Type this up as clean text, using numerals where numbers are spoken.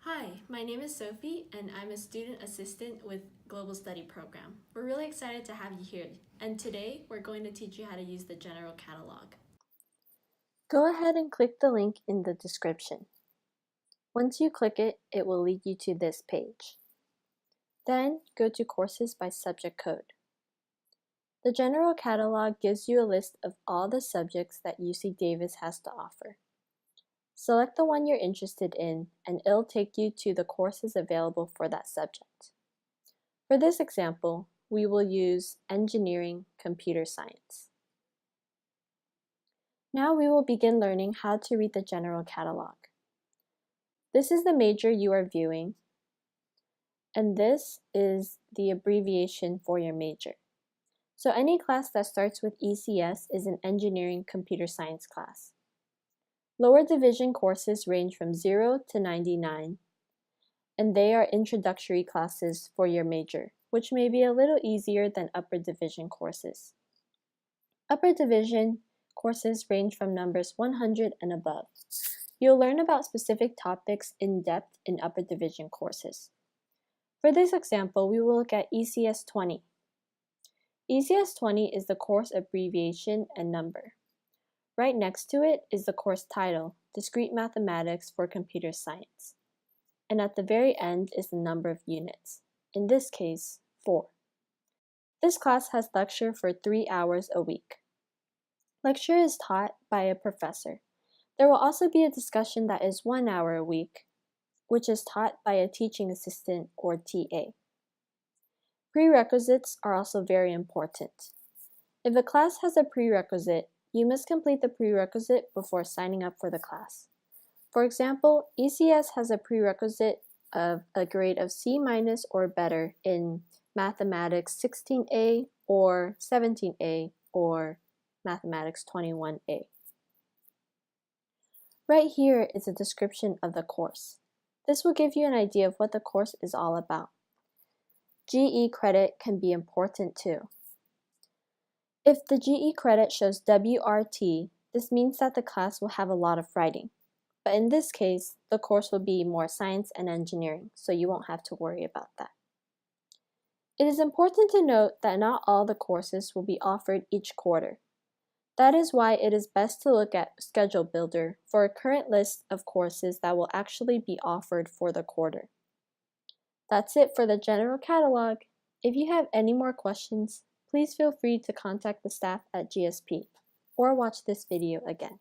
Hi, my name is Sophie and I'm a student assistant with Global Study Program. We're really excited to have you here, and today we're going to teach you how to use the general catalog. Go ahead and click the link in the description. Once you click it, it will lead you to this page. Then go to Courses by Subject Code. The general catalog gives you a list of all the subjects that UC Davis has to offer. Select the one you're interested in and it'll take you to the courses available for that subject. For this example, we will use Engineering Computer Science. Now we will begin learning how to read the general catalog. This is the major you are viewing, and this is the abbreviation for your major. So any class that starts with ECS is an Engineering Computer Science class. Lower division courses range from 0 to 99, and they are introductory classes for your major, which may be a little easier than upper division courses. Upper division courses range from numbers 100 and above. You'll learn about specific topics in depth in upper division courses. For this example, we will look at ECS 20. ECS 20 is the course abbreviation and number. Right next to it is the course title, Discrete Mathematics for Computer Science. And at the very end is the number of units, in this case, 4. This class has lecture for 3 hours a week. Lecture is taught by a professor. There will also be a discussion that is 1 hour a week, which is taught by a teaching assistant or TA. Prerequisites are also very important. If a class has a prerequisite, you must complete the prerequisite before signing up for the class. For example, ECS has a prerequisite of a grade of C- or better in Mathematics 16A or 17A or Mathematics 21A. Right here is a description of the course. This will give you an idea of what the course is all about. GE credit can be important too. If the GE credit shows WRT, this means that the class will have a lot of writing. But in this case, the course will be more science and engineering, so you won't have to worry about that. It is important to note that not all the courses will be offered each quarter. That is why it is best to look at Schedule Builder for a current list of courses that will actually be offered for the quarter. That's it for the general catalog. If you have any more questions, please feel free to contact the staff at GSP or watch this video again.